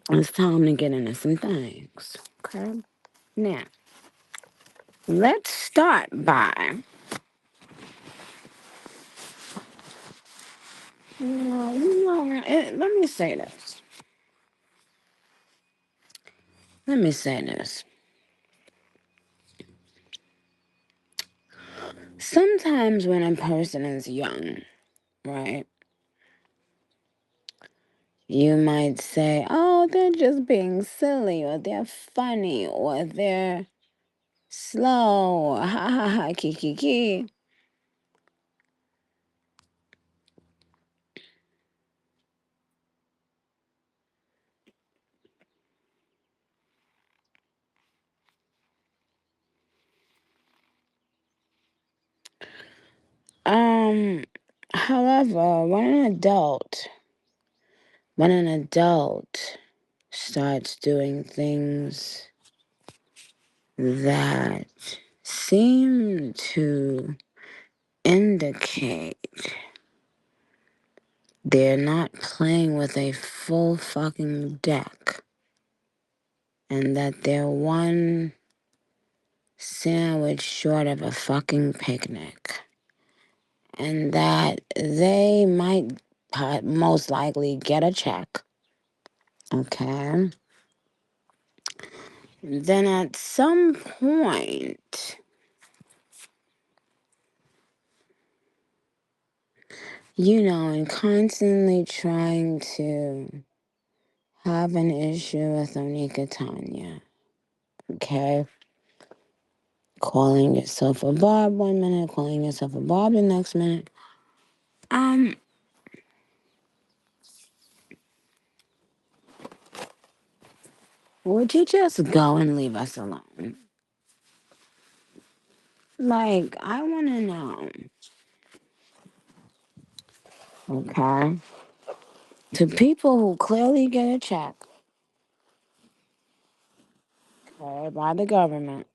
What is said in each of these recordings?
it's time to get into some things. Okay? Now, let's start by, let me say this. Let me say this. Sometimes when a person is young, right, you might say, oh, they're just being silly, or they're funny, or they're slow, ha ha ha, ki. Um, However, when an adult starts doing things that seem to indicate they're not playing with a full fucking deck and that they're one sandwich short of a fucking picnic and that they might most likely get a check, okay? Then at some point, and constantly trying to have an issue with Onika Tanya, okay? Calling yourself a Bob one minute, calling yourself a Bob the next minute. Would you just go and leave us alone? Like, I want to know, okay? To people who clearly get a check, okay, by the government,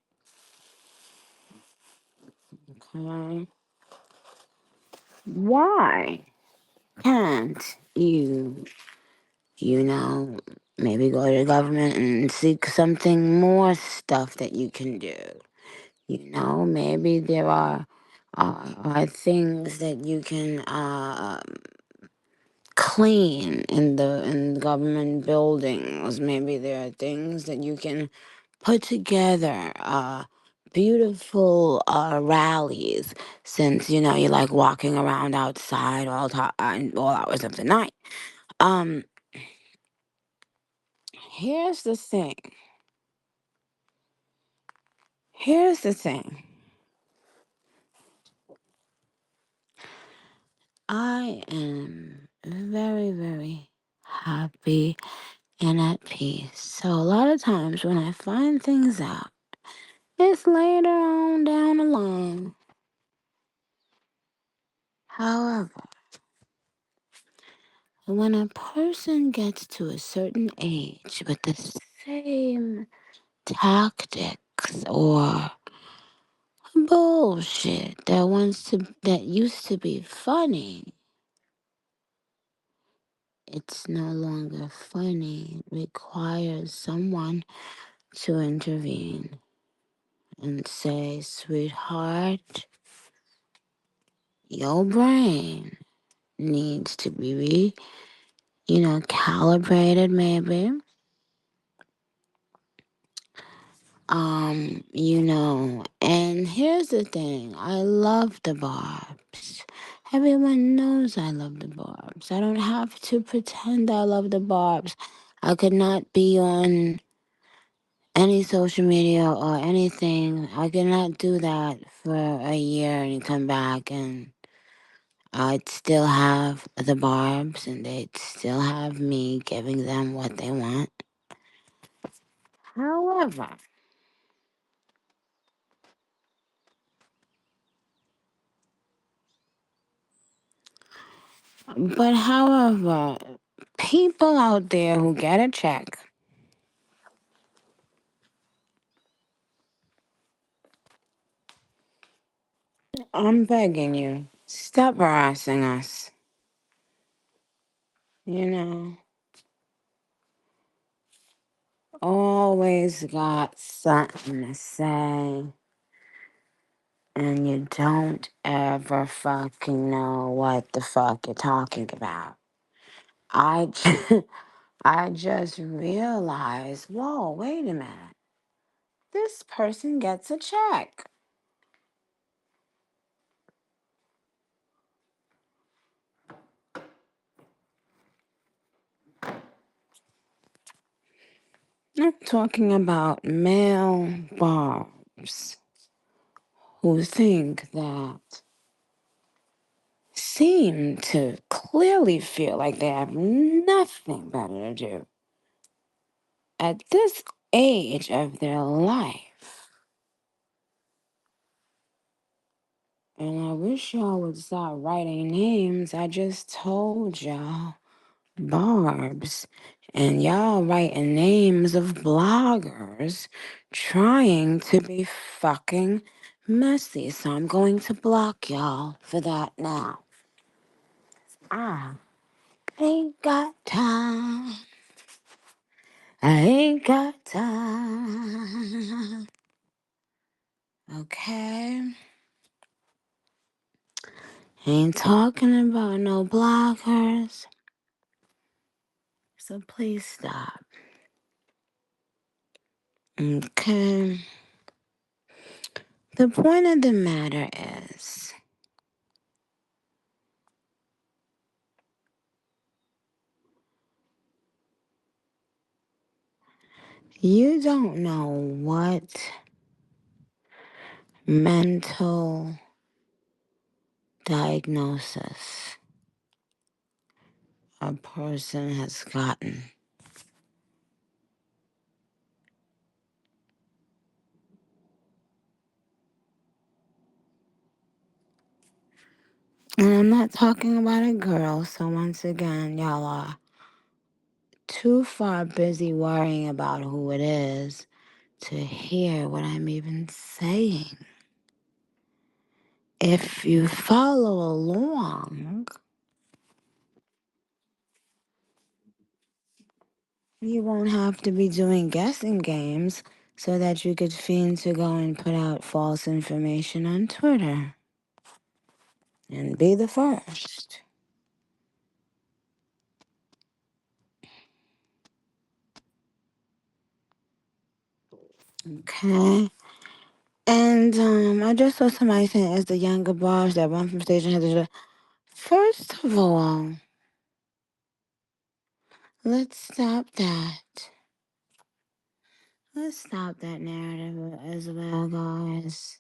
okay? Why can't you, maybe go to the government and seek something more stuff that you can do? Maybe there are things that you can clean in government buildings. Maybe there are things that you can put together. Beautiful rallies, since you like walking around outside all hours of the night. Um, here's the thing. Here's the thing. I am very, very happy and at peace. So a lot of times when I find things out, it's later on down the line. However, when a person gets to a certain age with the same tactics or bullshit that used to be funny, it's no longer funny. It requires someone to intervene and say, sweetheart, your brain needs to be, calibrated maybe. And here's the thing. I love the barbs. Everyone knows I love the barbs. I don't have to pretend I love the barbs. I could not be on any social media or anything. I could not do that for a year and come back and I'd still have the barbs and they'd still have me giving them what they want. However, however, people out there who get a check, I'm begging you, stop harassing us. You know, always got something to say, and you don't ever fucking know what the fuck you're talking about. I, I just realized, whoa, wait a minute. This person gets a check. I'm talking about male barbs who think that seem to clearly feel like they have nothing better to do at this age of their life. And I wish y'all would start writing names. I just told y'all barbs. And y'all writing names of bloggers trying to be fucking messy. So I'm going to block y'all for that now. I ain't got time. I ain't got time. Okay? Ain't talking about no bloggers. So please stop. Okay? The point of the matter is, you don't know what mental diagnosis a person has gotten. And I'm not talking about a girl, so once again, y'all are too far busy worrying about who it is to hear what I'm even saying. If you follow along, you won't have to be doing guessing games so that you could fiend to go and put out false information on Twitter and be the first. Okay? And I just saw somebody saying it's the younger bars that run from stationhead. First of all, let's stop that. Let's stop that narrative as well, guys.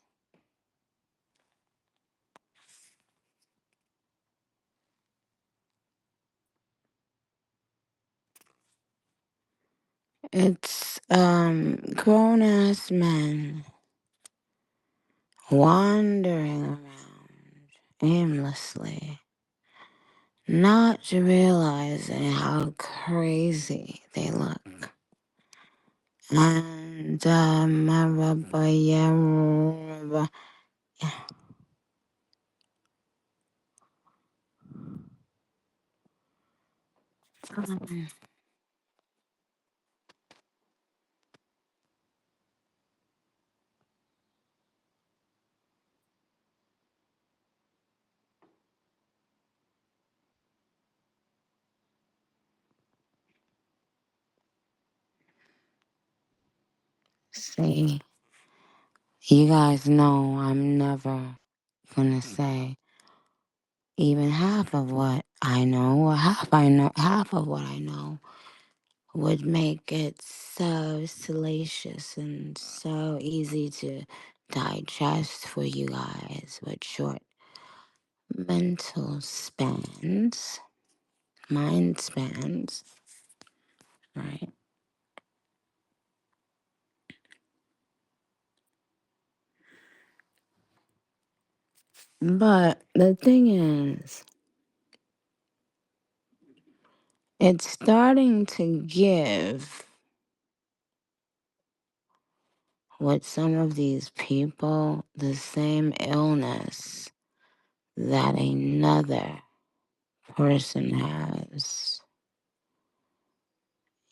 It's grown ass men wandering around aimlessly, not realizing how crazy they look. And see, you guys know I'm never gonna say even half of what I know, or half of what I know would make it so salacious and so easy to digest for you guys with short mental spans, mind spans, right? But the thing is, it's starting to give with some of these people the same illness that another person has,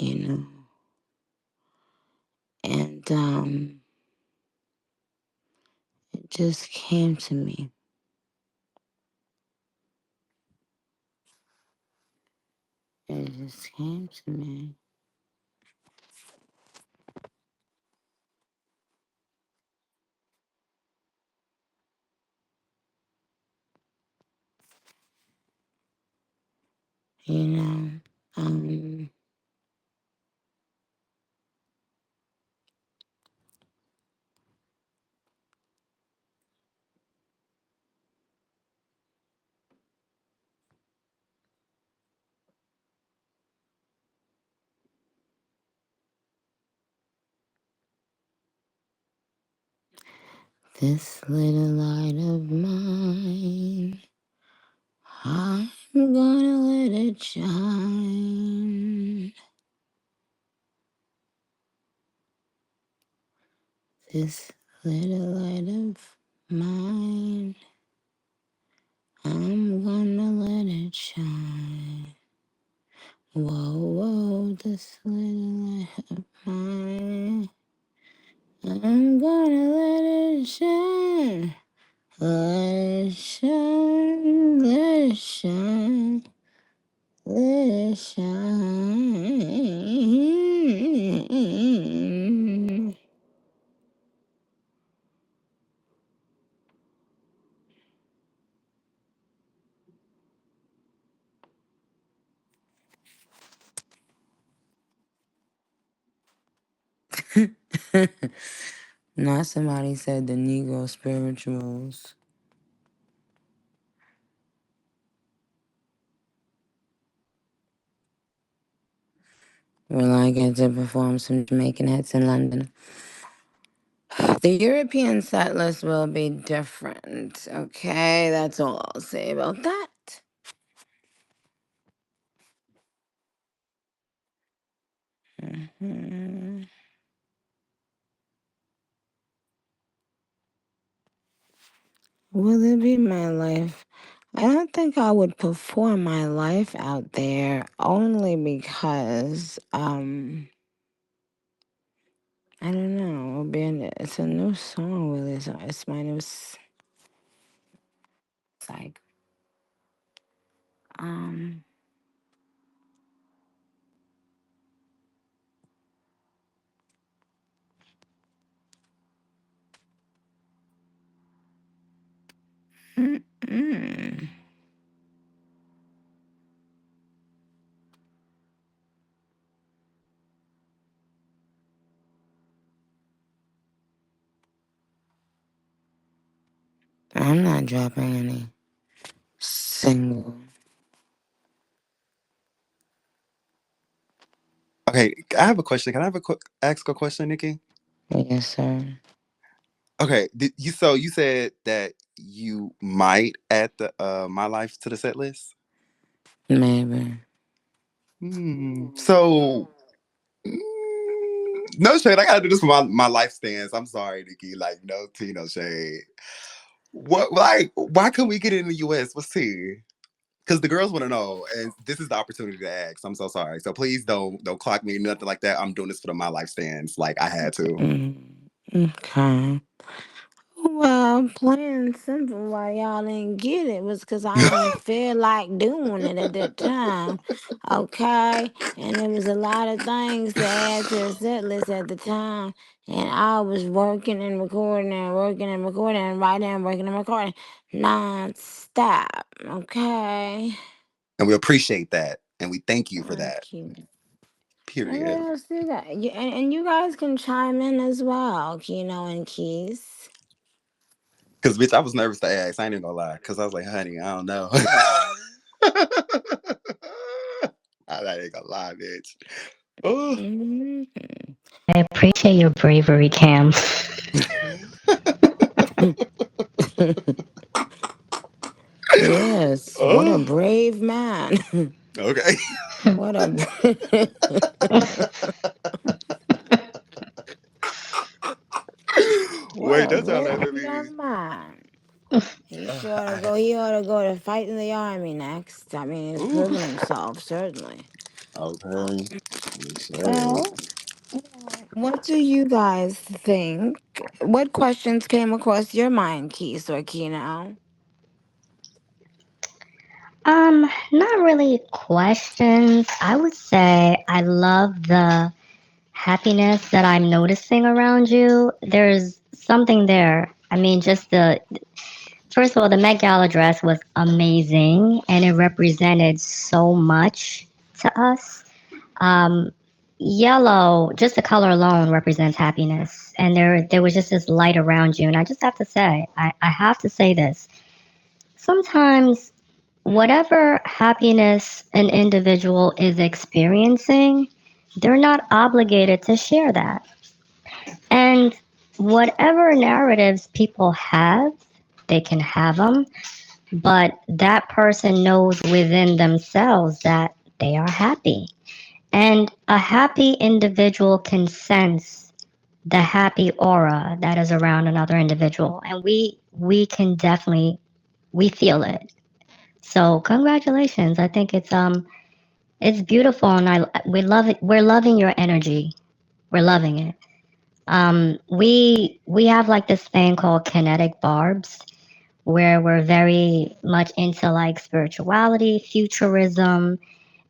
you know. it just came to me. It just came to me. You know, um, this little light of mine, I'm gonna let it shine. This little light of mine, I'm gonna let it shine. Whoa, whoa, this little light of mine, I'm gonna let it shine. Let it shine, let it shine, let it shine. Not somebody said the Negro spirituals. Well, I get to perform some Jamaican hits in London. The European set list will be different. Okay, that's all I'll say about that. Mhm. Will it be my life? I don't think I would perform my life out there only because I don't know. It's a new song really. It's my new it's like um mm-mm. I'm not dropping any single. Okay, I have a question. Can I have a quick ask a question, Nikki? Yes, sir. Okay, you said that you might add the my life to the set list. Maybe. So no shade. I gotta do this for my life stance. I'm sorry, Nikki. Like no tea, no shade. What like why couldn't we get it in the US? What's tea? Because the girls want to know, and this is the opportunity to ask. I'm so sorry. So please don't clock me, nothing like that. I'm doing this for my life stance. Like I had to. Okay. Well, plain and simple, why y'all didn't get it was because I didn't feel like doing it at that time. Okay? And there was a lot of things to add to the set list at the time. And I was working and recording and working and recording and writing and working and recording non-stop. Okay? And we appreciate that. And we thank you for that. Thank you. And what Period. else you got? And you guys can chime in as well, Keno and Keys. Because, bitch, I was nervous to ask. I ain't even gonna lie. Because I was like, honey, I don't know. I ain't gonna lie, bitch. Oh. Mhm. I appreciate your bravery, Cam. Yes, what a Oh. brave man. Okay. What a what Wait, a that's y'all brave laughing at me. young man. He Uh, sure to I, go. He ought to go to fight in the army next. I mean, he's ooh. proven himself certainly. Okay. Well, Shade. What do you guys think? What questions came across your mind, Keys or Kino? Not really questions. I would say I love the happiness that I'm noticing around you. There's something there. I mean, just the first of all, the Met Gala dress was amazing and it represented so much to us. Um, Yellow, just the color alone represents happiness, and there was just this light around you. And I just have to say, I have to say this. Sometimes, whatever happiness an individual is experiencing, they're not obligated to share that. And whatever narratives people have, they can have them, but that person knows within themselves that they are happy. And a happy individual can sense the happy aura that is around another individual. And we can definitely we feel it. So congratulations. I think it's beautiful and I we love it. We're loving your energy. We're loving it. We have like this thing called kinetic barbs where we're very much into like spirituality, futurism,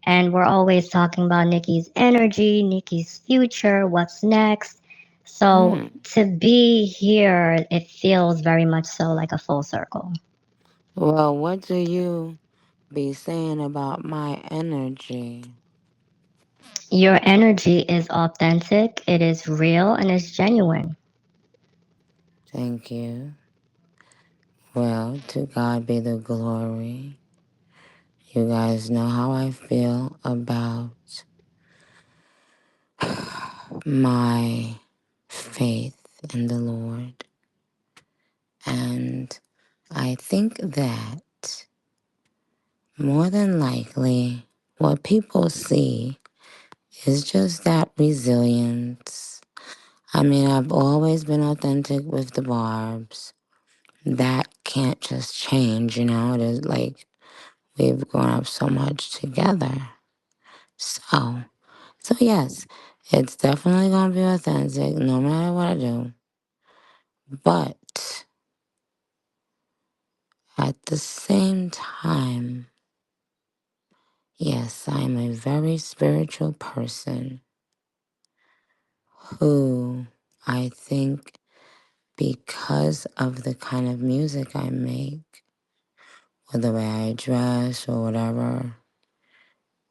and we're always talking about Nicki's energy, Nicki's future, what's next. So Hmm. to be here, it feels very much so like a full circle. Well, what do you be saying about my energy? Your energy is authentic, it is real, and it's genuine. Thank you. Well, to God be the glory. You guys know how I feel about my faith in the Lord. And I think that more than likely, what people see is just that resilience. I mean, I've always been authentic with the barbs. That can't just change, you know? It is like we've grown up so much together. So, so yes, it's definitely gonna be authentic no matter what I do. But at the same time, yes, I'm a very spiritual person who I think because of the kind of music I make or the way I dress or whatever,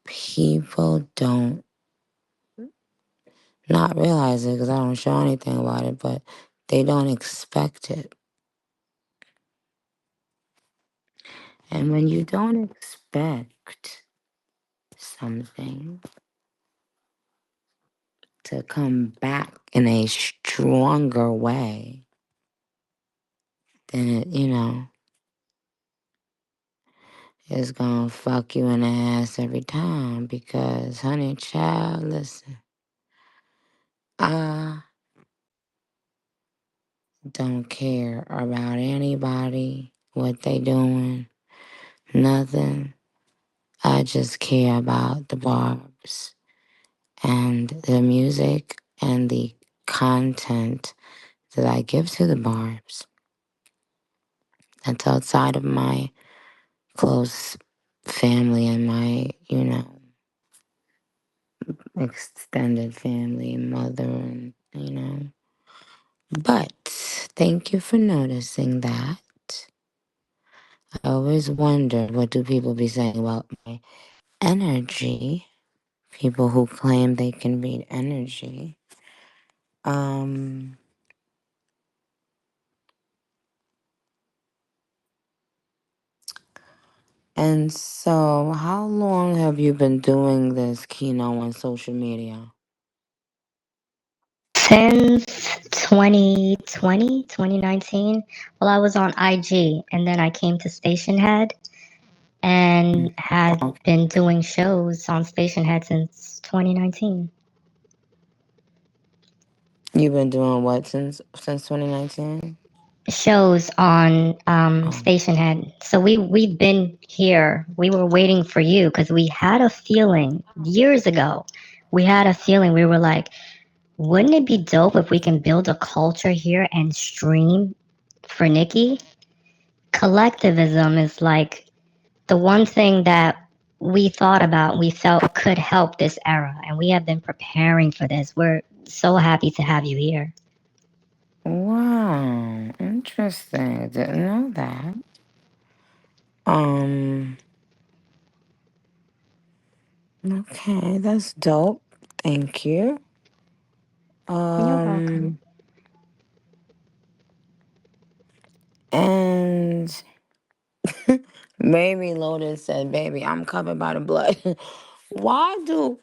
people don't not realize it because I don't show anything about it, but they don't expect it. And when you don't expect something to come back in a stronger way, then it, it's gonna fuck you in the ass every time because, honey, child, listen, I don't care about anybody, what they doing, nothing. I just care about the barbs and the music and the content that I give to the barbs. That's outside of my close family and my, extended family, mother, and, But thank you for noticing that. I always wondered what do people be saying about my energy? People who claim they can read energy. Um, and so how long have you been doing this Kino on social media? Since 2020, 2019, well, I was on IG and then I came to Stationhead and had Oh, been doing shows on Stationhead since 2019. you've been doing what since 2019? Shows on Oh, Stationhead. So we've been here. We were waiting for you because we had a feeling years ago. We had a feeling. We were like, wouldn't it be dope if we can build a culture here and stream for Nicki? Collectivism is like the one thing that we thought about, we felt could help this era, and we have been preparing for this. We're so happy to have you here. Wow, interesting. Didn't know that. Um, okay, that's dope. Thank you. You're welcome. Um, and Baby Lotus said, "Baby, I'm covered by the blood." Why do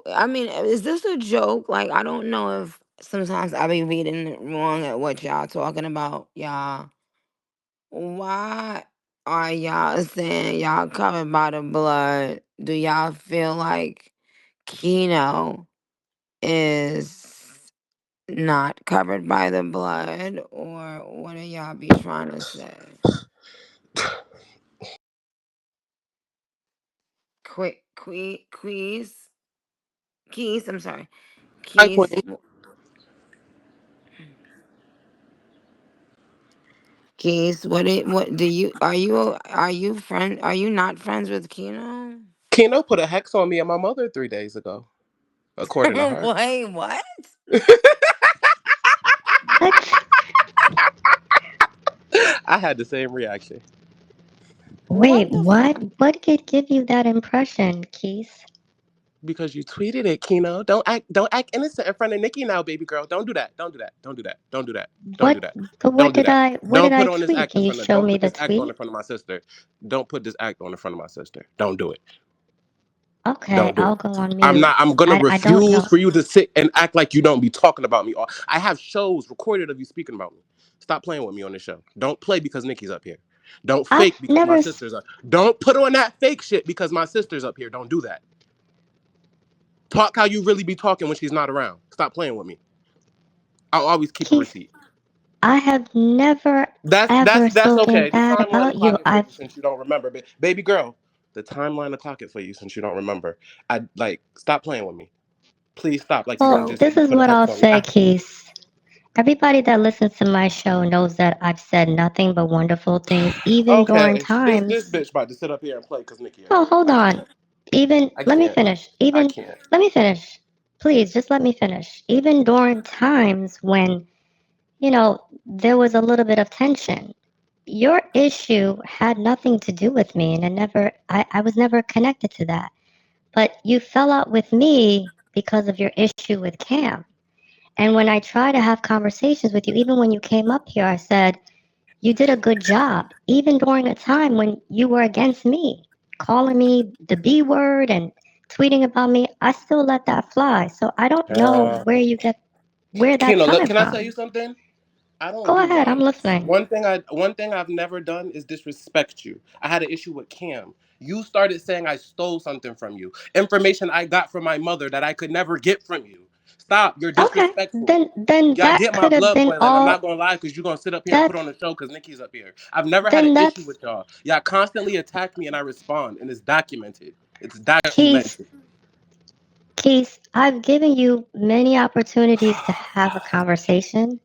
I mean? Is this a joke? Like, I don't know if sometimes I be reading it wrong at what y'all talking about, y'all. Why are y'all saying y'all covered by the blood? Do y'all feel like Keno is not covered by the blood, or what do y'all be trying to say? Quick, Keys. I'm sorry, Hi, Keys. Queen. Keys. What do you? Are you friend? Are you not friends with Keno? Keno put a hex on me and my mother 3 days ago, according to her. Wait, what? What? I had the same reaction What Wait, the? what? What could give you that impression, Keith? because you tweeted it, Keno. Don't act innocent in front of Nikki now, baby girl. Don't do that. Don't do that. Don't do that. Don't do that. Don't do What? that. But Don't what do did that. I? What did Don't I put on this tweet? act Can in you front of. show Don't me put the this act on in tweet? front of my sister. Don't put this act on in front of my sister. Don't do it. Okay, Don't do I'll it. go on I'm mute. not. I'm gonna I don't refuse know. for you to sit and act like you don't be talking about me. I have shows recorded of you speaking about me. Stop playing with me on this show. Don't play because Nikki's up here. Don't I've fake because my never. sister's up. Don't put on that fake shit because my sister's up here. Don't do that. Talk how you really be talking when she's not around. Stop playing with me. I'll always keep a Keith, receipt. I have never ever That's spoken okay. The bad timeline to about you. clock it for you I've. since you don't remember. Baby girl, the timeline to clock it for you since you don't remember. I like stop playing with me. Please stop. Like you're gonna Well, just So this is put a what hex I'll on me say, after. Keith. Everybody that listens to my show knows that I've said nothing but wonderful things, even during Okay, this times. bitch about to sit up here and play because Nikki up Oh, here. hold I on. can't. Even, I let me can't. finish. I Even, can't. let me finish. Please, just let me finish. Even during times when, there was a little bit of tension. Your issue had nothing to do with me, and I was never connected to that. But you fell out with me because of your issue with Cam. And when I try to have conversations with you, even when you came up here, I said, you did a good job, even during a time when you were against me, calling me the B word and tweeting about me. I still let that fly. So I don't know Uh, where that's Kino, look, coming can I tell you from. something? I don't Go do ahead, I'm lines. listening. One thing I've never done is disrespect you. I had an issue with Cam. You started saying I stole something from you. Information I got from my mother that I could never get from you. Stop. You're Okay, disrespectful. then Yeah, I that get my could have blood been boiling. I'm not all gonna lie, because you're gonna sit up here and put on that's a show because Nikki's up here. I've never had an then issue that's with y'all. Y'all constantly attack me and I respond, and it's documented. It's Keith. documented. Keith, I've given you many opportunities to have a conversation.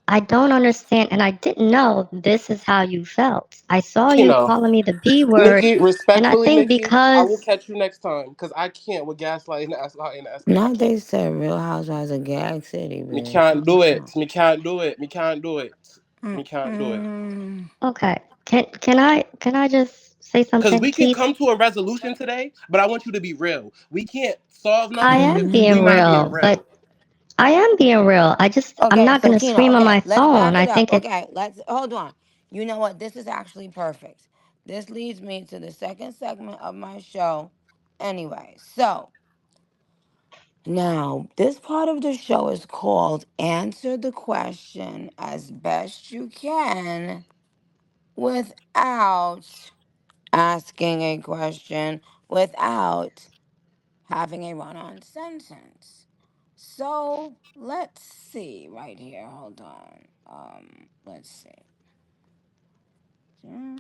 I don't understand, and I didn't know this is how you felt. I saw you Kino. calling me the B word, Nikki, and I respectfully, think Nikki, I will because catch you next time because I can't with gaslighting, gaslighting, asking. I now can't. they said Real Housewives of Gag City, Me bitch. can't do it. Me can't do it. Me can't do it. Me can't do it. Mm-mm. okay, can I just say Because something, we can Keith? come to a resolution today, but I want you to be real. We can't solve I nothing if am we being not being real, real. but I am being real. I'm Okay, not so gonna Keno, scream on okay, my let's phone. back I it up. think it. Okay, let's hold on. You know what? This is actually perfect. This leads me to the second segment of my show. Anyway, so now this part of the show is called Answer the Question as Best You Can without asking a question, without having a run on sentence. So let's see right here. Hold on. Let's see. Hmm.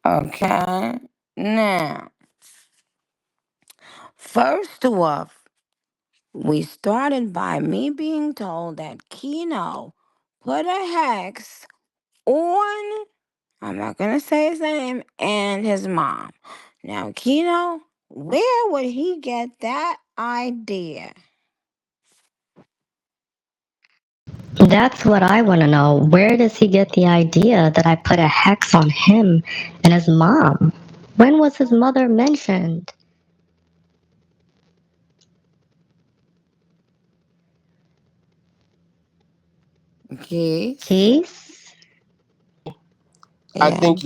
Okay. Now, first off, we started by me being told that Kino put a hex on, I'm not going to say his name, and his mom. Now, Kino, where would he get that idea? That's what I want to know. Where does he get the idea that I put a hex on him and his mom? When was his mother mentioned? Keith? Keith? I Yeah. think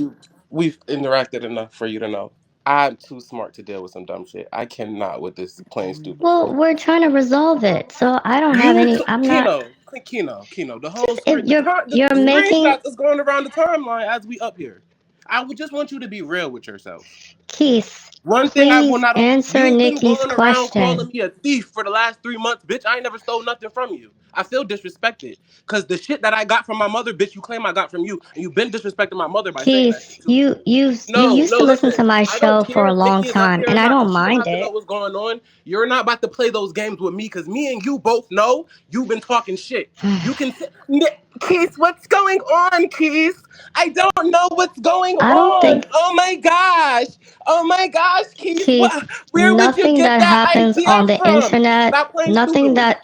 we've interacted enough for you to know. I'm too smart to deal with some dumb shit. I cannot with this plain stupid Well, shit. we're trying to resolve it, so I don't have any. I'm not. Kino, the whole Just if screen, the you're making screenshots is going around the timeline as we up here. I would just want you to be real with yourself. Keith, One thing I will please not. answer You've been Nikki's going around calling question. me a thief for the last 3 months, bitch. I ain't never stole nothing from you. I feel disrespected because the shit that I got from my mother, bitch, you claim I got from you, and you've been disrespecting my mother by saying that Keith, shit too. you No, used no, to listen to listen. my I don't show for care a if long Nicki is up time, here or and I not, don't but you don't mind have to know it. what's going on. You're not about to play those games with me because me and you both know you've been talking shit. You can say, Keith, what's going on, Keith? I don't know what's going I don't on. think Oh my gosh. Oh my gosh, Keith. Keith, Where would you nothing get that that happens idea on the from? internet, Stop playing stupid with me.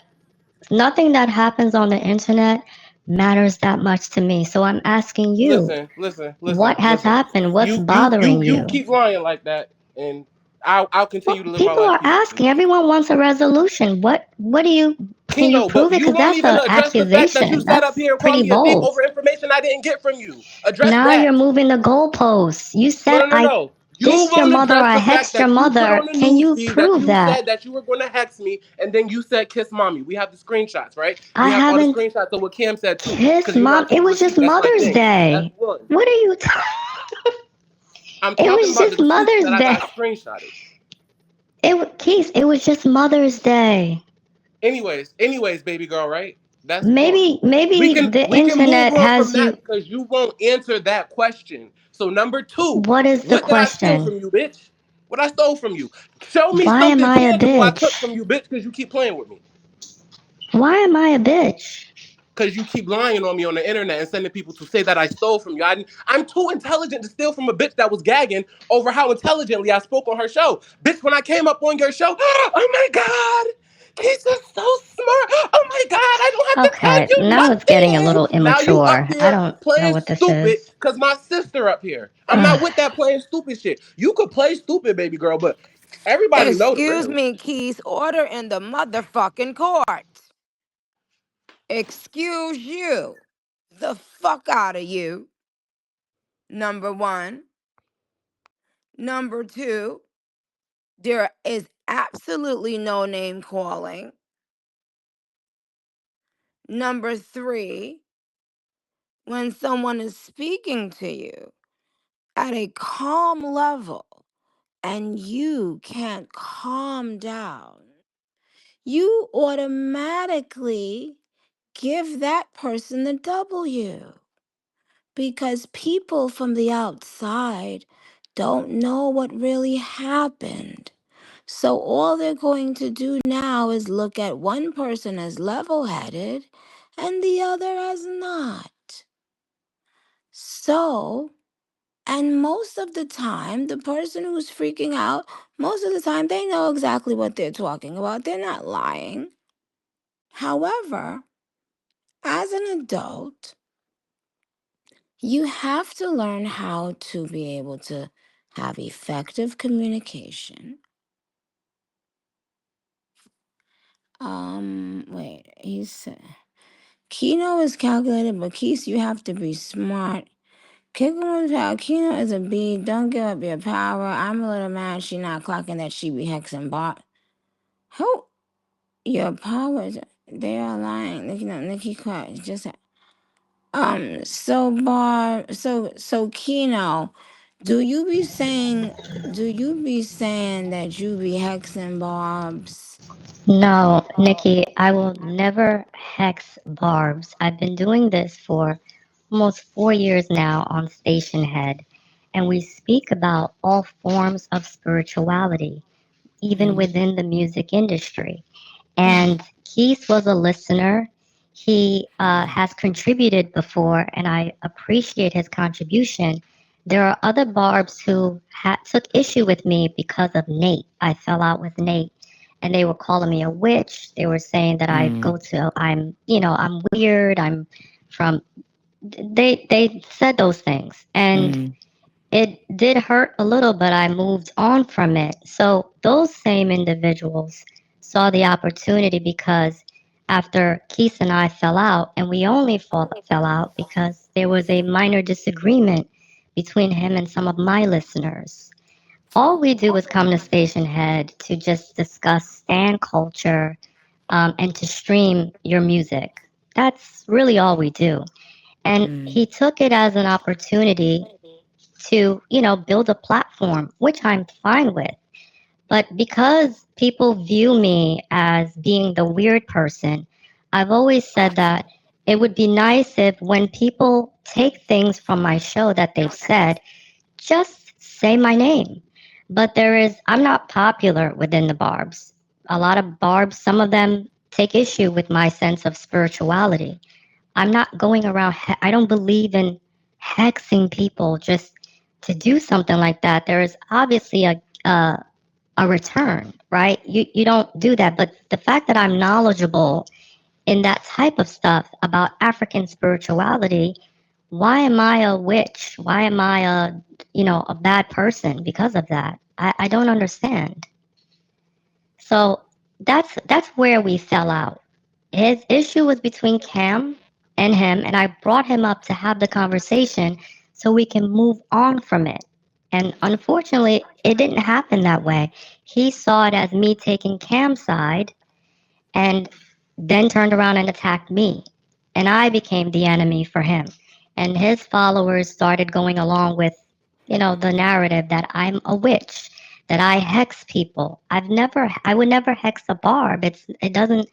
nothing that happens on the internet matters that much to me. So I'm asking you, Listen, listen, listen, what has listen. happened? What's You bothering you you? keep lying like that, and I'll continue Well, to live my people life are peacefully. asking. Everyone wants a resolution. What do you can you Kino, prove but it? you Because won't that's even a address the fact that you accusation. sat up That's here and called pretty me a thief bold. over information I didn't get from you. Address Now you're that. moving the goalposts. You No, said no, no, I no. You dissed your won't mother or address I the fact hexed your that you put mother. on the Can news you feed that prove you that? said that you were going to hex me, and then you said kiss mommy. We have the screenshots, right? We I have all the haven't screenshots of what Cam said too, kissed because you're mom. not It keeping was just receipts. That's my Mother's thing. That's Day. one. What are you I'm It talking was about the just receipts Mother's that I Day. got screenshotted. Keith, it was just Mother's Day. Anyways, baby girl, right? That's one. Maybe the We can move internet on has from that you. because you won't answer that question. So number two, What is the what did I steal question? from you, bitch? What I stole from you? Show me Why am something I a tangible I took bitch? from you, bitch, because you keep playing with me. Why am I a bitch? Because you keep lying on me on the internet and sending people to say that I stole from you. I'm too intelligent to steal from a bitch that was gagging over how intelligently I spoke on her show. Bitch, when I came up on your show, oh my God, Keisha's so smart. Oh my God, I don't have to tell Okay, you now it's getting a little nothing. Now you up immature. I here don't know playing what this stupid is. because my sister up here. I'm not Ugh. with that playing stupid shit. You could play stupid, baby girl, but everybody know the Excuse real. me, Keith. Order in the motherfucking court. Excuse you. The fuck out of you. Number one. Number two, there is absolutely no name calling. Number three, when someone is speaking to you at a calm level and you can't calm down, you automatically give that person the W because people from the outside don't know what really happened. So all they're going to do now is look at one person as level headed and the other as not. So, and most of the time, the person who's freaking out, most of the time, they know exactly what they're talking about. They're not lying. However, as an adult, you have to learn how to be able to have effective communication. Wait, he said. Keno is calculated, but Keith, you have to be smart. Kick on power. Keno is a B. Don't give up your power. I'm a little mad she not clocking that she be hexing bot. Who? Your powers. They are lying. Nikki, no, Nikki Clark. Just so Bar, so Keno, do you be saying, that you be hexing Barb's? No, Nikki, I will never hex Barb's. I've been doing this for almost 4 years now on Stationhead, and we speak about all forms of spirituality, even Mm. within the music industry. And Keith was a listener. He has contributed before, and I appreciate his contribution. There are other Barbs who took issue with me because of Nate. I fell out with Nate, and they were calling me a witch. They were saying that Mm. I'm weird. I'm from. They said those things, and Mm. it did hurt a little, but I moved on from it. So those same individuals saw the opportunity because after Keith and I fell out, and we only fell out because there was a minor disagreement between him and some of my listeners. All we do is come to Station Head to just discuss stand culture, and to stream your music. That's really all we do. And Mm. he took it as an opportunity to, build a platform, which I'm fine with. But because people view me as being the weird person, I've always said that it would be nice if when people take things from my show that they've said, just say my name. But I'm not popular within the Barbs. A lot of Barbs, some of them take issue with my sense of spirituality. I'm not going around. I don't believe in hexing people just to do something like that. There is obviously a return, right? You don't do that. But the fact that I'm knowledgeable in that type of stuff about African spirituality, why am I a witch? Why am I a bad person because of that? I don't understand. So that's where we fell out. His issue was between Cam and him, and I brought him up to have the conversation so we can move on from it. And unfortunately, it didn't happen that way. He saw it as me taking Cam's side and then turned around and attacked me. And I became the enemy for him. And his followers started going along with, the narrative that I'm a witch, that I hex people. I would never hex a barb. It doesn't,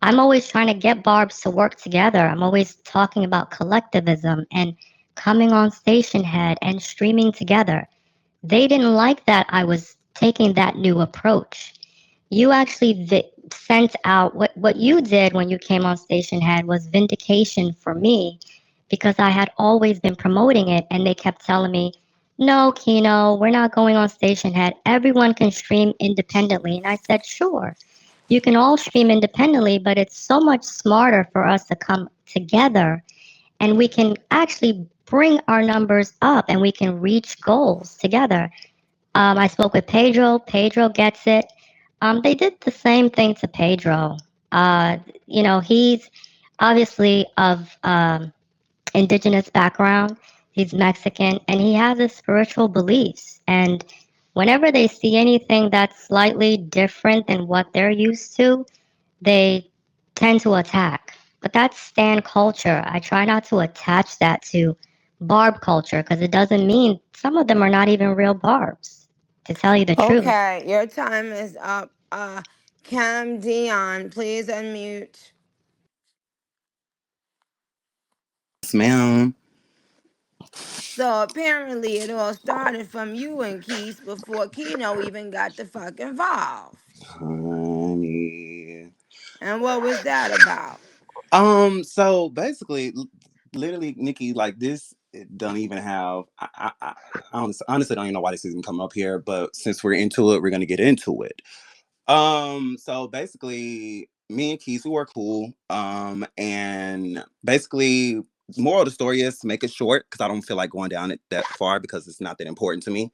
I'm always trying to get barbs to work together. I'm always talking about collectivism and coming on Station Head and streaming together. They didn't like that I was taking that new approach. You actually sent out what you did when you came on Station Head was vindication for me because I had always been promoting it and they kept telling me, no, Kino, we're not going on Station Head. Everyone can stream independently. And I said, sure, you can all stream independently, but it's so much smarter for us to come together and we can actually bring our numbers up and we can reach goals together. I spoke with Pedro. Pedro gets it. They did the same thing to Pedro. Uh, he's obviously of indigenous background. He's Mexican, and he has his spiritual beliefs. And whenever they see anything that's slightly different than what they're used to, they tend to attack. But that's stand culture. I try not to attach that to barb culture because it doesn't mean some of them are not even real barbs, to tell you the truth. Okay, your time is up. Cam Dion, please unmute. Yes, ma'am. So apparently it all started from you and Keith before Keno even got the fuck involved. Honey. And what was that about? So basically, literally, Nikki, like this don't even have. I honestly don't even know why this isn't coming up here. But since we're into it, we're gonna get into it. So basically, me and Keith, we were cool. And basically, moral of the story is to make it short because I don't feel like going down it that far because it's not that important to me.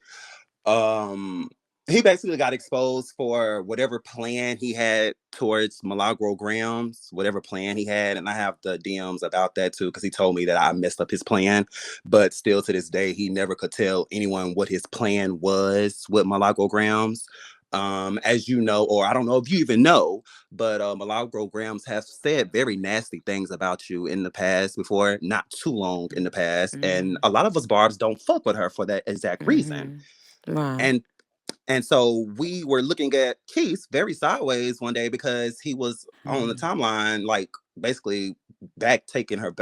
um he basically got exposed for whatever plan he had towards Milagro Grams, whatever plan he had, and I have the DMs about that too because he told me that I messed up his plan, but still to this day he never could tell anyone what his plan was with Milagro Grams. As you know, or I don't know if you even know, but Milagro Grams has said very nasty things about you in the past before, not too long in the past, and Mm. a lot of us barbs don't fuck with her for that exact reason. Mhm. Right. and and so we were looking at Keith very sideways one day because he was on the Mm. timeline, like basically back taking her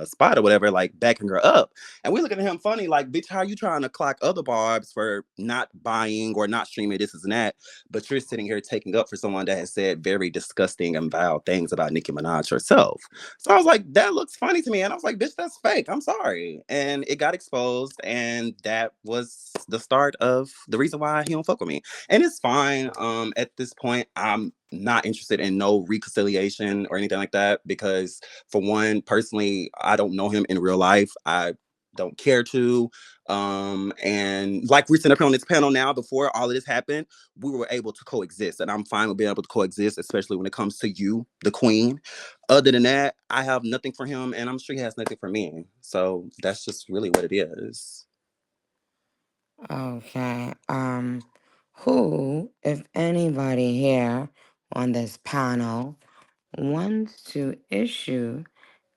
spot or whatever, like backing her up. And we looking at him funny, like, bitch, how you trying to clock other barbs for not buying or not streaming this and that, but you're sitting here taking up for someone that has said very disgusting and vile things about Nicki Minaj herself. So I was like, that looks funny to me. And I was like, bitch, that's fake. I'm sorry. And it got exposed. And that was the start of the reason why he don't fuck with me. And it's fine. At this point, I'm not interested in no reconciliation or anything like that because, for one, personally, I don't know him in real life. I don't care to. And like we're sitting up here on this panel now, before all of this happened, we were able to coexist, and I'm fine with being able to coexist, especially when it comes to you, the queen. Other than that, I have nothing for him, and I'm sure he has nothing for me. So that's just really what it is. Okay. Who, if anybody here on this panel, wants to issue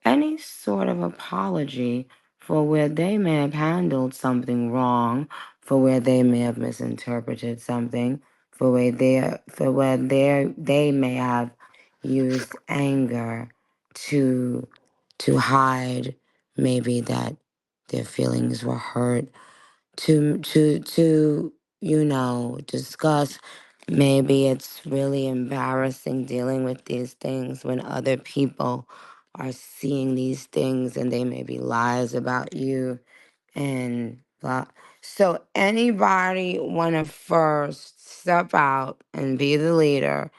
any sort of apology for where they may have handled something wrong, for where they may have misinterpreted something, for where they may have used anger to hide maybe that their feelings were hurt, to discuss maybe it's really embarrassing dealing with these things when other people are seeing these things and they may be lies about you and blah. So anybody want to first step out and be the leader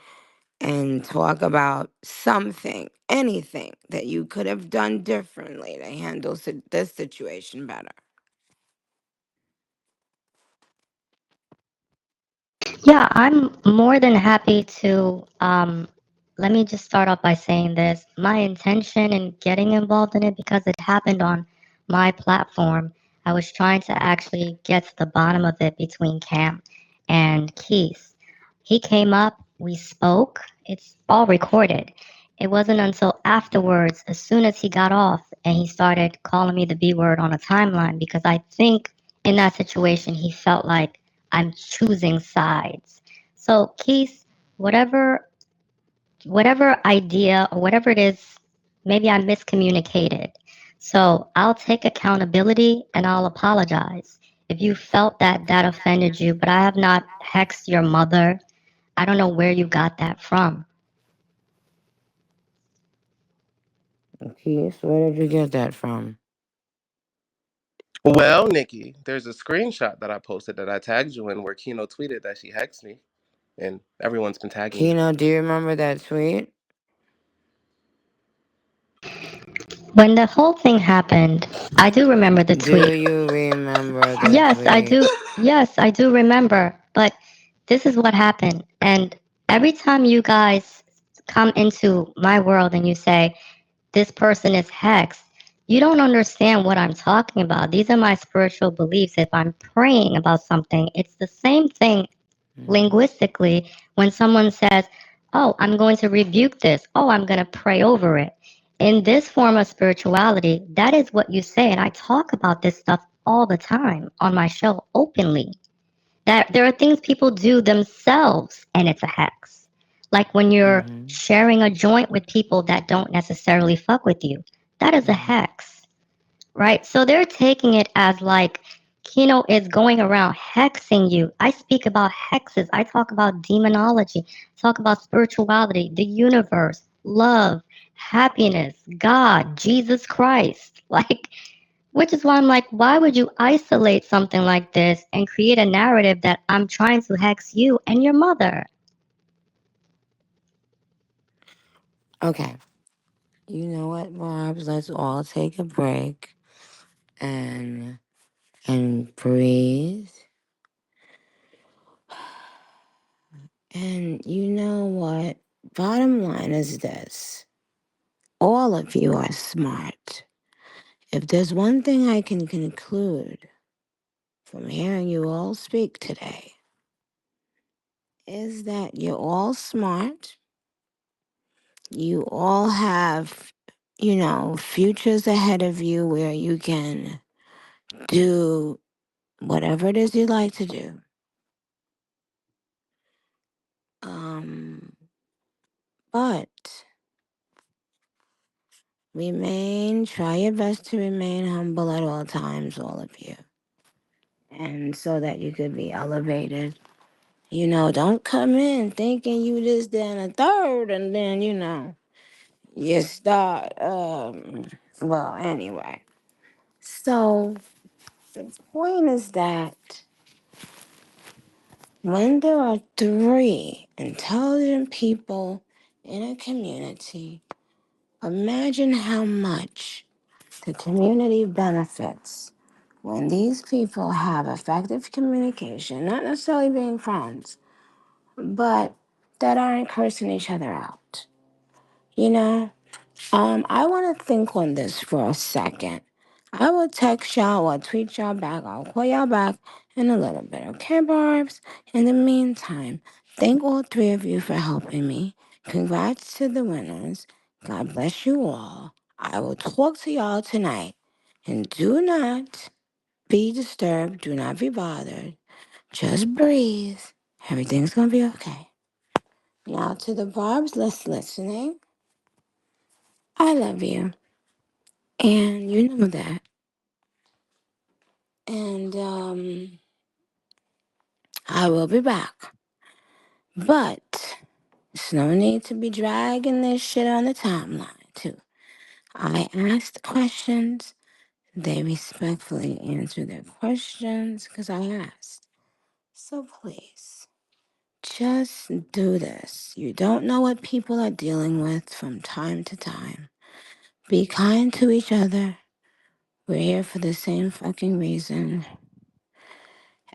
and talk about something, anything that you could have done differently to handle this situation better? Yeah, I'm more than happy to. Let me just start off by saying this. My intention in getting involved in it, because it happened on my platform, I was trying to actually get to the bottom of it between Cam and Keith. He came up, we spoke, it's all recorded. It wasn't until afterwards, as soon as he got off and he started calling me the B word on a timeline, because I think in that situation he felt like I'm choosing sides. So, Keith, whatever whatever idea or whatever it is, maybe I miscommunicated. So I'll take accountability and I'll apologize. If you felt that that offended you, but I have not hexed your mother, I don't know where you got that from. Keith, where did you get that from? Well, Nikki, there's a screenshot that I posted that I tagged you in where Kino tweeted that she hexed me, and everyone's been tagging me. Kino, do you remember that tweet? When the whole thing happened, I do remember the Do tweet. you remember the Yes, I tweet? do. Yes, I do remember. But this is what happened. And every time you guys come into my world and you say, this person is hexed, you don't understand what I'm talking about. These are my spiritual beliefs. If I'm praying about something, it's the same thing Mm-hmm. linguistically when someone says, oh, I'm going to rebuke this. Oh, I'm going to pray over it. In this form of spirituality, that is what you say. And I talk about this stuff all the time on my show openly. That there are things people do themselves and it's a hex. Like when you're Mm-hmm. sharing a joint with people that don't necessarily fuck with you, that is a Mm-hmm. hex, right? So they're taking it as like Kino is going around hexing you. I speak about hexes. I talk about demonology, talk about spirituality, the universe, love, happiness, God, Jesus Christ. Like, which is why I'm like, why would you isolate something like this and create a narrative that I'm trying to hex you and your mother? Okay. You know what, Barbs? Let's all take a break and breathe. And you know what? Bottom line is this. All of you are smart. If there's one thing I can conclude from hearing you all speak today, is that you're all smart. You all have, futures ahead of you where you can do whatever it is you like to do. Um, but Try your best to remain humble at all times, all of you. And so that you could be elevated. Don't come in thinking you this, then a third, and then, you start, well, anyway. So the point is that when there are three intelligent people in a community, imagine how much the community benefits when these people have effective communication, not necessarily being friends, but that aren't cursing each other out. You know? I want to think on this for a second. I will text y'all or tweet y'all back. I'll call y'all back in a little bit, okay, Barbs? In the meantime, thank all three of you for helping me. Congrats to the winners. God bless you all. I will talk to y'all tonight. And do not be disturbed. Do not be bothered. Just breathe. Everything's going to be okay. Now, to the Barbs that's listening, I love you. And you know that. And I will be back. But there's no need to be dragging this shit on the timeline, too. I asked questions. They respectfully answered their questions because I asked. So please, just do this. You don't know what people are dealing with from time to time. Be kind to each other. We're here for the same fucking reason.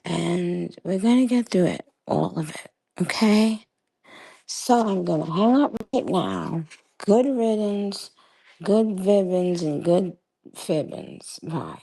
And we're gonna get through it, all of it, okay? So I'm gonna hang up right now. Good riddance, good vibbins, and good fibbins. Bye.